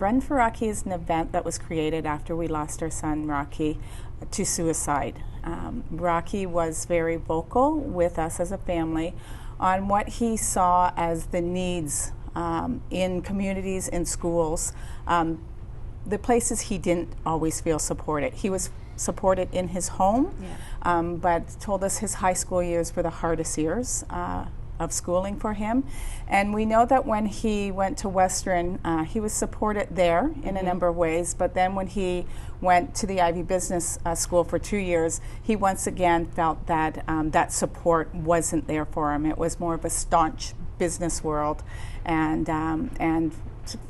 Run for Rocky is an event that was created after we lost our son, Rocky, to suicide. Rocky was very vocal with us as a family on what he saw as the needs in communities, in schools, the places he didn't always feel supported. He was supported in his home, but told us his high school years were the hardest years of schooling for him. And we know that when he went to Western, he was supported there in a number of ways, but then when he went to the Ivy Business School for 2 years, he once again felt that that support wasn't there for him. It was more of a staunch business world, and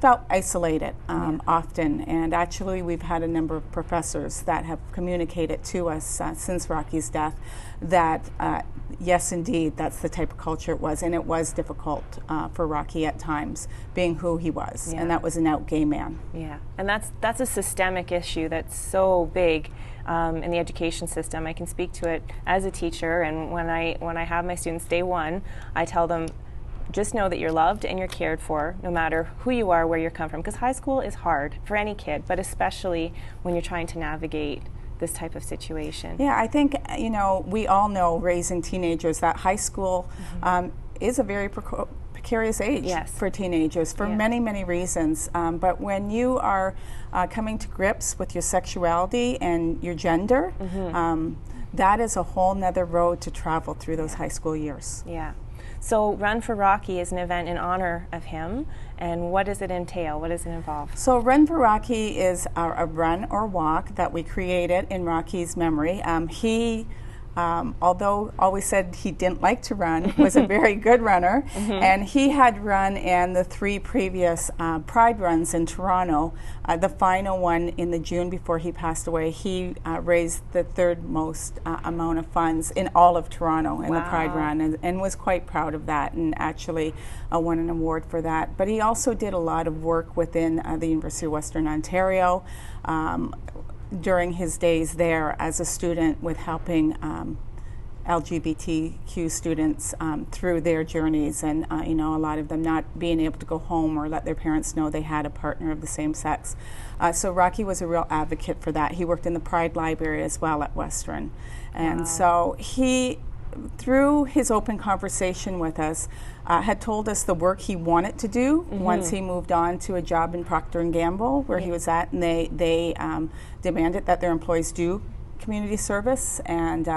felt isolated often. And actually we've had a number of professors that have communicated to us since Rocky's death that yes, indeed, that's the type of culture it was, and it was difficult for Rocky at times, being who he was, and that was an out gay man. Yeah, and that's a systemic issue that's so big in the education system. I can speak to it as a teacher, and when I have my students day one, I tell them, just know that you're loved and you're cared for, no matter who you are, where you come from, because high school is hard for any kid, but especially when you're trying to navigate this type of situation. Yeah, I think, we all know, raising teenagers, that high school is a very precarious age for teenagers for many, many reasons. But when you are coming to grips with your sexuality and your gender, that is a whole nother road to travel through those high school years. Yeah. So Run for Rocky is an event in honor of him, and what does it entail? What does it involve? So Run for Rocky is a run or walk that we created in Rocky's memory. He, although always said he didn't like to run, was a very good runner, and he had run in the 3 previous Pride runs in Toronto. The final one in the June before he passed away, he raised the 3rd most amount of funds in all of Toronto in the Pride run, and was quite proud of that, and actually won an award for that. But he also did a lot of work within the University of Western Ontario during his days there as a student, with helping LGBTQ students through their journeys, and a lot of them not being able to go home or let their parents know they had a partner of the same sex. So Rocky was a real advocate for that. He worked in the Pride Library as well at Western. And so he, through his open conversation with us, had told us the work he wanted to do once he moved on to a job in Procter & Gamble, where he was at, and they demanded that their employees do community service, and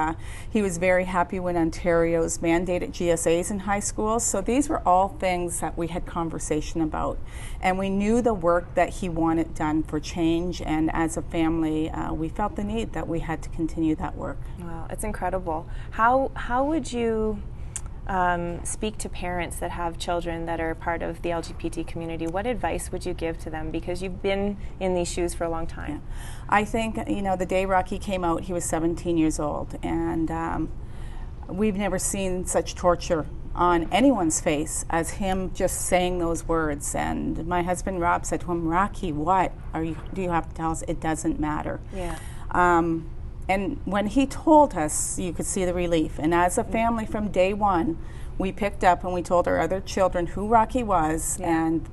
he was very happy when Ontario's mandated GSAs in high schools. So these were all things that we had conversation about, and we knew the work that he wanted done for change, and as a family we felt the need that we had to continue that work. Wow, it's incredible. How would you speak to parents that have children that are part of the LGBT community? What advice would you give to them? Because you've been in these shoes for a long time. Yeah. I think, the day Rocky came out, he was 17 years old, and we've never seen such torture on anyone's face as him just saying those words. And my husband Rob said to him, "Rocky, what do you have to tell us? It doesn't matter." Yeah. And when he told us, you could see the relief. And as a family from day one, we picked up and we told our other children who Rocky was, and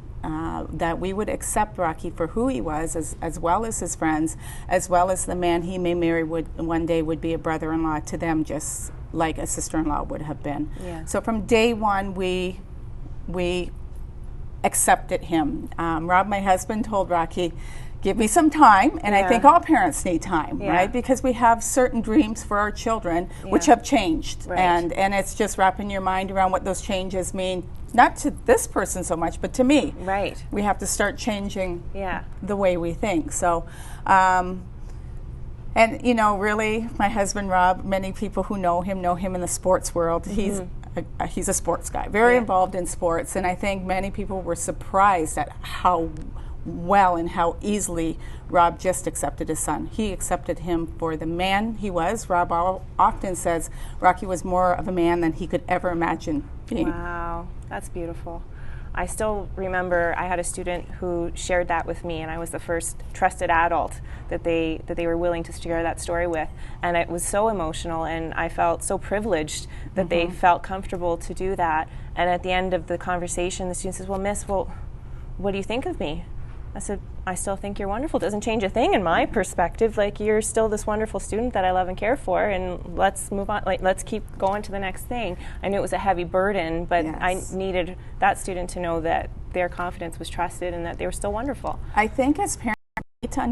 that we would accept Rocky for who he was, as well as his friends, as well as the man he may marry one day would be a brother-in-law to them, just like a sister-in-law would have been. Yeah. So from day one, we accepted him. Rob, my husband, told Rocky, "Give me some time," and I think all parents need time, right? Because we have certain dreams for our children which have changed, and it's just wrapping your mind around what those changes mean, not to this person so much, but to me. Right. We have to start changing the way we think. So, and really, my husband Rob, many people who know him in the sports world. He's a sports guy, very involved in sports, and I think many people were surprised at how well and how easily Rob just accepted his son. He accepted him for the man he was. Rob often says Rocky was more of a man than he could ever imagine being. Wow, that's beautiful. I still remember I had a student who shared that with me, and I was the first trusted adult that they were willing to share that story with, and it was so emotional, and I felt so privileged that they felt comfortable to do that. And at the end of the conversation, the student says, "Well, Miss, what do you think of me?" I said, I still think you're wonderful. It doesn't change a thing in my perspective. Like, you're still this wonderful student that I love and care for, and let's move on. Like, let's keep going to the next thing. I knew it was a heavy burden, but Yes. I needed that student to know that their confidence was trusted and that they were still wonderful. I think as parents, we need to